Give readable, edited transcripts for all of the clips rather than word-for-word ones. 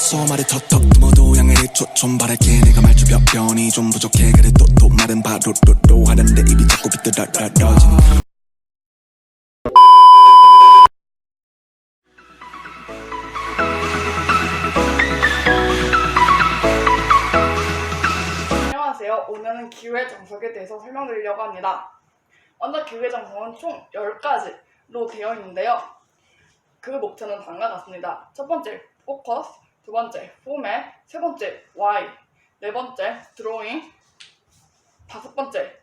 없어 말이 턱턱 모두 양해 좀 바랄게 내가 말주변이 좀 부족해 그래 또 말은 바로 하는데 입이 자꾸 비뚤어지니 안녕하세요. 오늘은 기회 정석에 대해서 설명드리려고 합니다. 먼저 기회 정석은 총 10가지로 되어 있는데요. 그 목표는 다음과 같습니다. 첫 번째, 포커스, 두 번째, 포맷, 세 번째, why, 네 번째, 드로잉, 다섯 번째,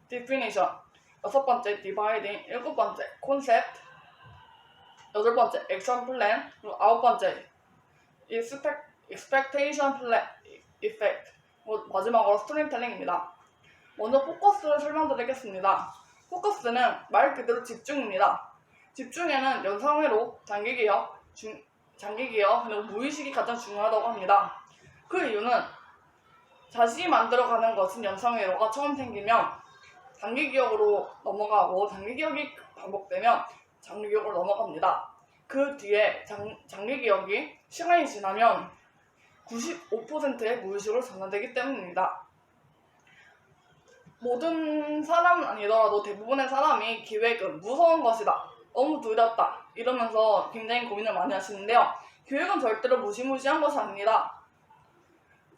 디피니션, 여섯 번째, 디바이딩, 일곱 번째, 콘셉트, 여덟 번째, 액션 플랜, 그리고 아홉 번째, expectation plan effect, 마지막으로 스토리텔링입니다. 먼저 포커스를 설명드리겠습니다. 포커스는 말 그대로 집중입니다. 집중에는 연상회로, 장기기억, 그리고 무의식이 가장 중요하다고 합니다. 그 이유는 자신이 만들어가는 것은 연상회로가 처음 생기면 장기기억으로 넘어가고 장기기억이 반복되면 장기기억으로 넘어갑니다. 그 뒤에 장기기억이 시간이 지나면 95%의 무의식으로 전환되기 때문입니다. 모든 사람은 아니더라도 대부분의 사람이 기획은 무서운 것이다, 너무 두렵다 이러면서 굉장히 고민을 많이 하시는데요. 기획은 절대로 무시무시한 것이 아닙니다.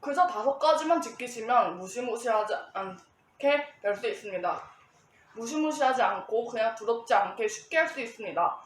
그저 5가지만 지키시면 무시무시하지 않게 될 수 있습니다. 무시무시하지 않고 그냥 두렵지 않게 쉽게 할 수 있습니다.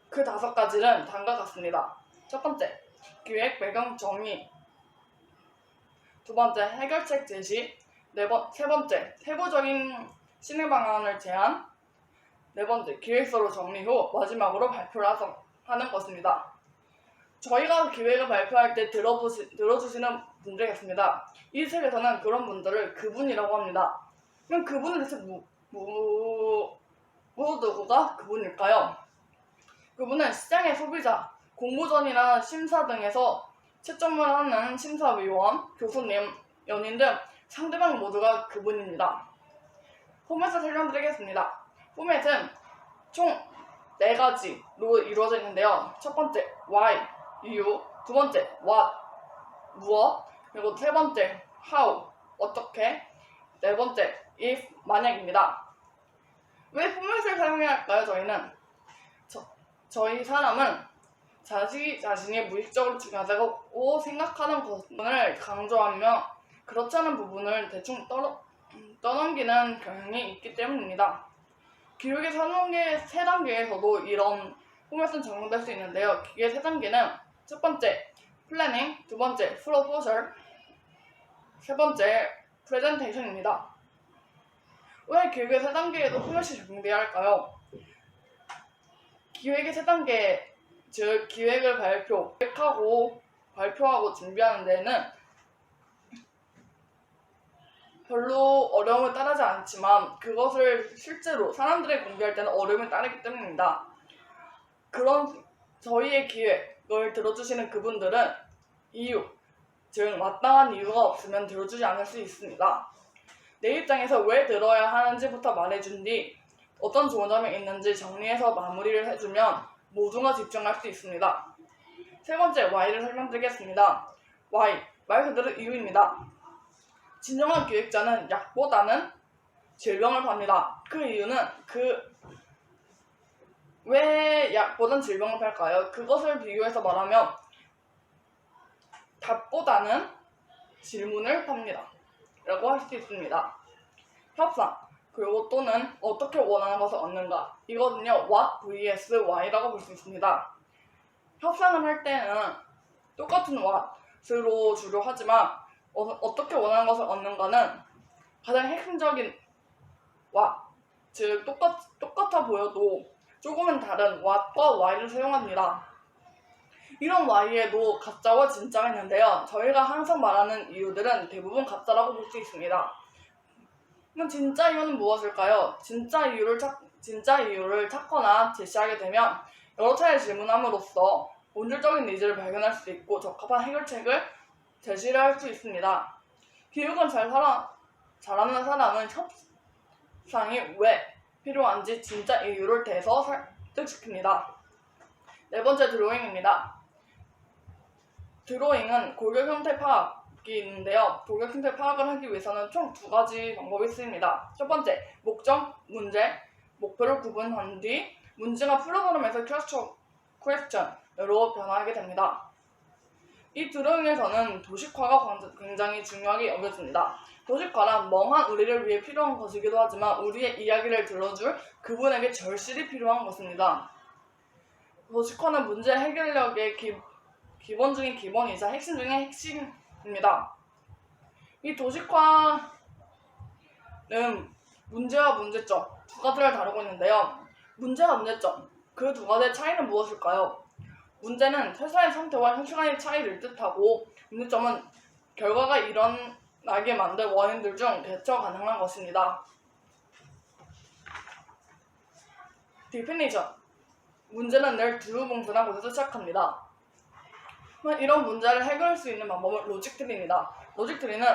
그 5가지는 다음과 같습니다. 첫 번째, 기획 배경 정의, 두 번째, 해결책 제시, 세 번째, 세부적인 진행 방안을 제안, 네 번째, 기획서로 정리 후 마지막으로 발표를 하는 것입니다. 저희가 기획을 발표할 때 들어주시는 분들이 계십니다. 이 책에서는 그런 분들을 그분이라고 합니다. 그럼 그분은 대체 누구가 그분일까요? 그분은 시장의 소비자, 공모전이나 심사 등에서 채점을 하는 심사위원, 교수님, 연인 등 상대방 모두가 그분입니다. 포맷을 설명드리겠습니다. 포맷은 총 4가지로 이루어져 있는데요. 첫 번째, why, 이유, 두 번째, what, 무엇, 그리고 세 번째, how, 어떻게, 네 번째, if, 만약입니다. 왜 포맷을 사용해야 할까요? 저희 사람은 자신이 무의식적으로 중요하다고 생각하는 부분을 강조하며 그렇지 않은 부분을 대충 떠넘기는 경향이 있기 때문입니다. 기획의 3단계에서도 이런 포맷은 적용될 수 있는데요. 기획의 3단계는 첫 번째, 플래닝, 두 번째, 프로포설, 세 번째, 프레젠테이션입니다. 왜 기획의 3단계에도 포맷이 적용돼야 할까요? 기획의 3단계, 즉 기획을 발표하고 준비하는 데는 별로 어려움을 따르지 않지만 그것을 실제로 사람들에게 공개할 때는 어려움을 따르기 때문입니다. 그런 저희의 기획을 들어주시는 그분들은 이유, 즉 마땅한 이유가 없으면 들어주지 않을 수 있습니다. 내 입장에서 왜 들어야 하는지부터 말해준 뒤 어떤 좋은 점이 있는지 정리해서 마무리를 해주면 모두가 집중할 수 있습니다. 세 번째, why를 설명드리겠습니다. why, 말 그대로 이유입니다. 진정한 기획자는 약보다는 질병을 팝니다. 그 이유는 왜 약보다는 질병을 팔까요? 그것을 비유해서 말하면 답보다는 질문을 팝니다 라고 할 수 있습니다. 협상, 그리고 또는 어떻게 원하는 것을 얻는가, 이거는요 what vs why라고 볼 수 있습니다. 협상을 할 때는 똑같은 what으로 주로 하지만 어떻게 원하는 것을 얻는가는 가장 핵심적인 what, 즉 똑같아 보여도 조금은 다른 what과 why를 사용합니다. 이런 why에도 가짜와 진짜가 있는데요. 저희가 항상 말하는 이유들은 대부분 가짜라고 볼 수 있습니다. 그럼 진짜 이유는 무엇일까요? 진짜 이유를 찾거나 제시하게 되면 여러 차례 질문함으로써 본질적인 니즈를 발견할 수 있고 적합한 해결책을 제시를 할 수 있습니다. 기획을 잘하는 사람은 협상이 왜 필요한지 진짜 이유를 대서 설득시킵니다. 네 번째, 드로잉입니다. 드로잉은 골격 형태 파악이 있는데요. 골격 형태 파악을 하기 위해서는 총 두 가지 방법이 있습니다. 첫 번째, 목적, 문제, 목표를 구분한 뒤 문제가 프로그램에서 question으로 변화하게 됩니다. 이 드로잉에서는 도식화가 굉장히 중요하게 여겨집니다. 도식화란 멍한 우리를 위해 필요한 것이기도 하지만 우리의 이야기를 들어줄 그분에게 절실히 필요한 것입니다. 도식화는 문제 해결력의 기본 중의 기본이자 핵심 중의 핵심입니다. 이 도식화는 문제와 문제점 두 가지를 다루고 있는데요. 문제와 문제점, 그 두 가지의 차이는 무엇일까요? 문제는 최소한의 상태와 현실간의 차이를 뜻하고 문제점은 결과가 일어나게 만든 원인들 중 대처 가능한 것입니다. Definition. 문제는 늘 두 분분한 곳에서 시작합니다. 이런 문제를 해결할 수 있는 방법은 로직트리입니다. 로직트리는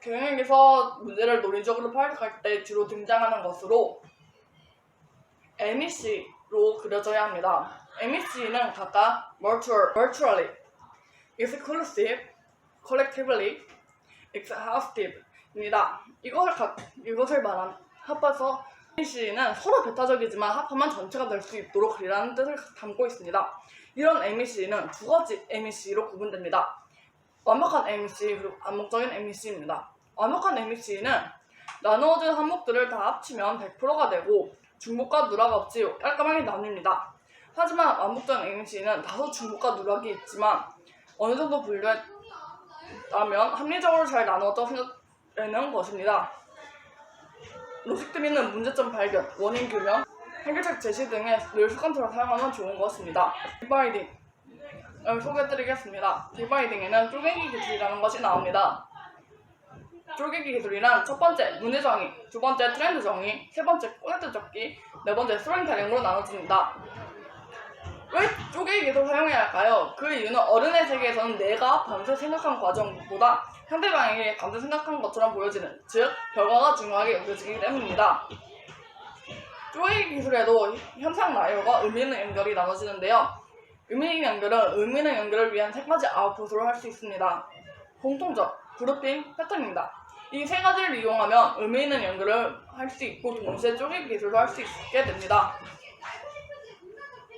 교양에서 문제를 논리적으로 파악할 때 주로 등장하는 것으로 MEC로 그려져야 합니다. MEC는 각각 virtually, exclusive, collectively, exhaustive입니다. 이것을 말한 합해서 MEC는 서로 배타적이지만 합하면 전체가 될 수 있도록 이라는 뜻을 담고 있습니다. 이런 MEC는 두 가지 MEC로 구분됩니다. 완벽한 MEC 그리고 암묵적인 MEC입니다. 완벽한 MEC는 나누어진 항목들을 다 합치면 100%가 되고 중복과 누락 없이 깔끔하게 나뉩니다. 하지만 완벽적인 MEC는 다소 중복과 누락이 있지만 어느 정도 분류했다면 합리적으로 잘 나누었다고 생각되는 것입니다. 로직트리는 문제점 발견, 원인 규명, 해결책 제시 등의 늘 습관처럼 사용하면 좋은 것입니다. 디바이딩을 소개해드리겠습니다. 디바이딩에는 쪼개기 기술이라는 것이 나옵니다. 쪼개기 기술이란 첫 번째, 문제 정의, 두 번째, 트렌드 정의, 세 번째, 콘셉트 적기, 네 번째, 스토리텔링으로 나눠집니다. 왜 쪼개기 기술을 사용해야 할까요? 그 이유는 어른의 세계에서는 내가 밤새 생각한 과정보다 상대방에게 밤새 생각한 것처럼 보여지는, 즉 결과가 중요하게 여겨지기 때문입니다. 쪼개기 기술에도 현상 나열과 의미 있는 연결이 나눠지는데요. 의미 있는 연결은 의미 있는 연결을 위한 세 가지 아웃풋으로 할 수 있습니다. 공통점, 그룹핑, 패턴입니다. 이 세 가지를 이용하면 의미 있는 연결을 할 수 있고 동시에 쪼개기 기술도 할 수 있게 됩니다.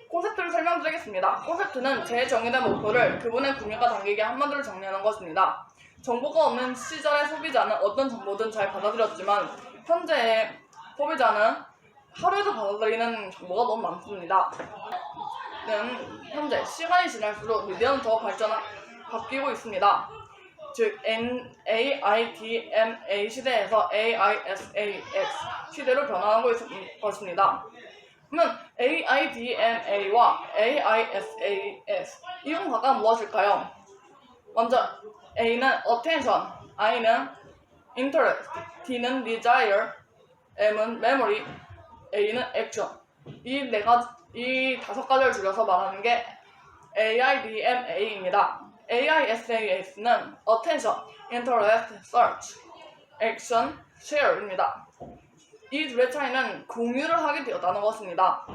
콘셉트를 설명드리겠습니다. 콘셉트는 재정의된 목표를 그분의 구매가 당기게 한마디로 정리하는 것입니다. 정보가 없는 시절의 소비자는 어떤 정보든 잘 받아들였지만 현재의 소비자는 하루에도 받아들이는 정보가 너무 많습니다. 현재 시간이 지날수록 미디어는 더 바뀌고 있습니다. 즉 AIDMA 시대에서 AISAX 시대로 변화하고 있을 것입니다. 그러면 AIDMA와 AISAX 이건 각각 무엇일까요? 먼저 A는 attention, I는 interest, D는 desire, M은 memory, A는 action. 이 다섯 가지를 줄여서 말하는 게 AIDMA입니다. AISAX는 attention, interest, search, action, share입니다. 이 둘의 차이는 공유를 하게 되었다는 것입니다.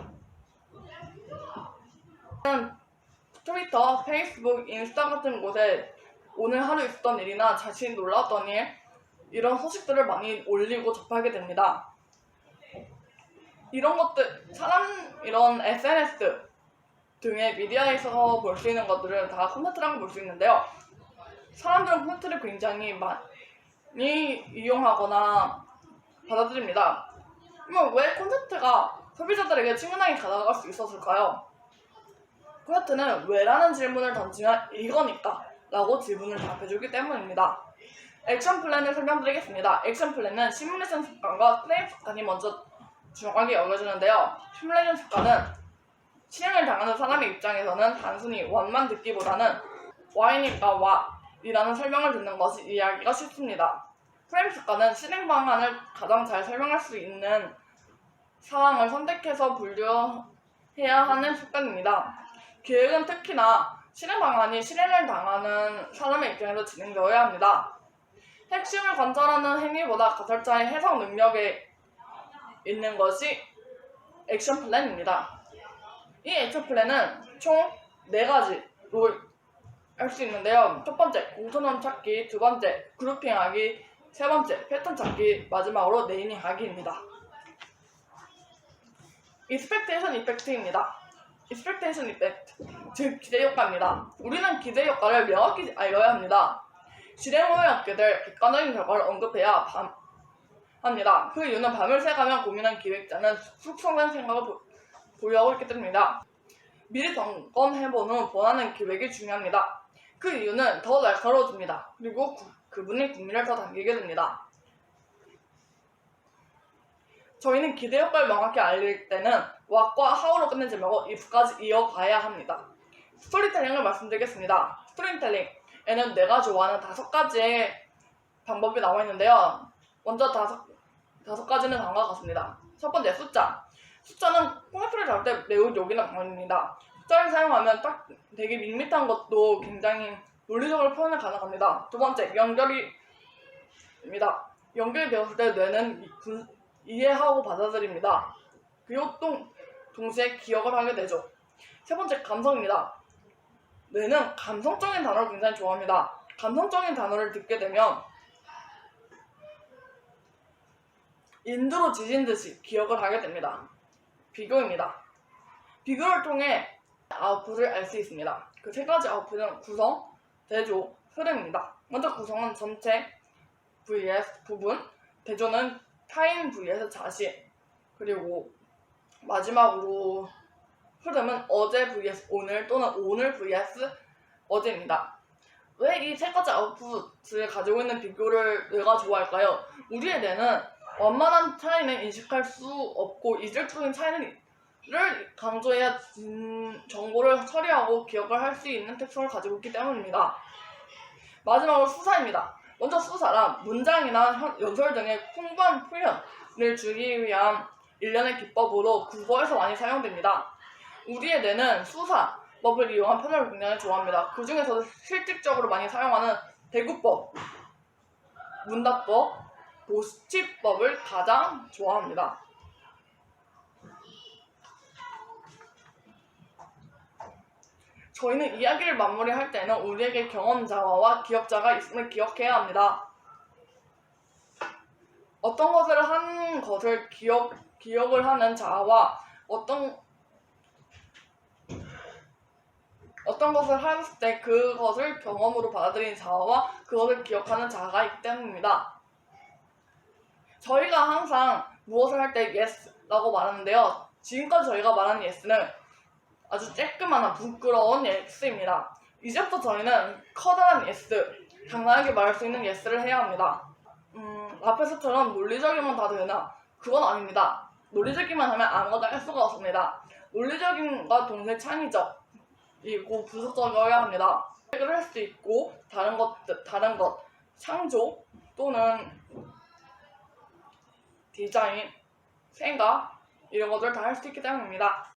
트위터, 페이스북, 인스타 같은 곳에 오늘 하루 있었던 일이나 자신이 놀라웠던 일, 이런 소식들을 많이 올리고 접하게 됩니다. 이런 이런 SNS 등의 미디어에서 볼 수 있는 것들은 다 콘텐츠라고 볼 수 있는데요. 사람들은 콘텐츠를 굉장히 많이 이용하거나 받아들입니다. 그럼 왜 콘텐츠가 소비자들에게 친근하게 다가갈 수 있었을까요? 콘텐츠는 왜라는 질문을 던지면 이거니까 라고 질문을 답해주기 때문입니다. 액션 플랜을 설명드리겠습니다. 액션 플랜은 시뮬레이션 습관과 프레임 습관이 먼저 중요하게 여겨지는데요. 시뮬레이션 습관은 실행을 당하는 사람의 입장에서는 단순히 what만 듣기보다는 why니까 what이라는 설명을 듣는 것이 이해하기가 쉽습니다. 프레임 습관은 실행 방안을 가장 잘 설명할 수 있는 사항을 선택해서 분류해야 하는 습관입니다. 계획은 특히나 실행 방안이 실행을 당하는 사람의 입장에서 진행되어야 합니다. 핵심을 관찰하는 행위보다 가설자의 해석 능력에 있는 것이 액션 플랜입니다. 이 액션 플랜은 총 4가지로 할 수 있는데요. 첫 번째, 공통점 찾기, 두 번째, 그룹핑하기, 세 번째, 패턴 찾기, 마지막으로 네이밍하기입니다. 익스펙테이션 이펙트입니다. 익스펙테이션 이펙트, 즉 기대 효과입니다. 우리는 기대 효과를 명확히 알려야 합니다. 실행 후에 얻게 될 객관적인 결과를 언급해야 합니다. 그 이유는 밤을 새가며 고민한 기획자는 숙성된 생각을 보유하고 있기 때문입니다. 미리 점검해본 후 원하는 기획이 중요합니다. 그 이유는 더 날카로워집니다. 그리고 그분의 국민을 더 당기게 됩니다. 저희는 기대 효과를 명확히 알릴 때는 what과 how로 끝내지 말고 if까지 이어가야 합니다. 스토리텔링을 말씀드리겠습니다. 스토리텔링에는 내가 좋아하는 5가지의 방법이 나와 있는데요. 먼저 다섯 가지는 다음과 같습니다. 첫 번째, 숫자. 숫자는 콩깍지를 잡을 때 매우 요긴한 방법입니다. 숫자를 사용하면 딱 되게 밋밋한 것도 굉장히 논리적으로 표현이 가능합니다. 두 번째, 연결입니다. 연결이 되었을 때 뇌는 이해하고 받아들입니다. 그리고 동시에 기억을 하게 되죠. 세 번째, 감성입니다. 뇌는 감성적인 단어를 굉장히 좋아합니다. 감성적인 단어를 듣게 되면 인두로 지진 듯이 기억을 하게 됩니다. 비교입니다. 비교를 통해 아웃풋을 알 수 있습니다. 그 세 가지 아웃풋은 구성, 대조, 흐름입니다. 먼저 구성은 전체 vs 부분, 대조는 타인 vs 자신, 그리고 마지막으로 흐름은 어제 vs 오늘 또는 오늘 vs 어제입니다. 왜 이 세 가지 아웃풋을 가지고 있는 비교를 뇌가 좋아할까요? 우리의 뇌는 완만한 차이는 인식할 수 없고 이질적인 차이를 강조해야 정보를 처리하고 기억을 할 수 있는 특성을 가지고 있기 때문입니다. 마지막으로 수사입니다. 먼저 수사란 문장이나 연설 등의 풍부한 표현을 주기 위한 일련의 기법으로 국어에서 많이 사용됩니다. 우리의 뇌는 수사법을 이용한 표현을 굉장히 좋아합니다. 그 중에서도 실질적으로 많이 사용하는 대구법, 문답법, 보스치법을 가장 좋아합니다. 저희는 이야기를 마무리할 때는 우리에게 경험자와 기억자가 있음을 기억해야 합니다. 어떤 것을 한 것을 기억을 하는 자아와 어떤 것을 했을 때 그것을 경험으로 받아들이는 자아와 그것을 기억하는 자아가 있기 때문입니다. 저희가 항상 무엇을 할 때 yes라고 말하는데요. 지금까지 저희가 말하는 yes는 아주 쬐끄만한 부끄러운 yes입니다. 이제부터 저희는 커다란 yes, 당당하게 말할 수 있는 yes를 해야 합니다. 앞에서처럼 논리적이면 다 되나? 그건 아닙니다. 논리적이만 하면 아무것도 할 수가 없습니다. 논리적인과 동시에 창의적이고 분석적이어야 합니다. 책을 할 수 있고 다른 것, 창조 또는 디자인, 생각 이런 것들을 다 할 수 있기 때문입니다.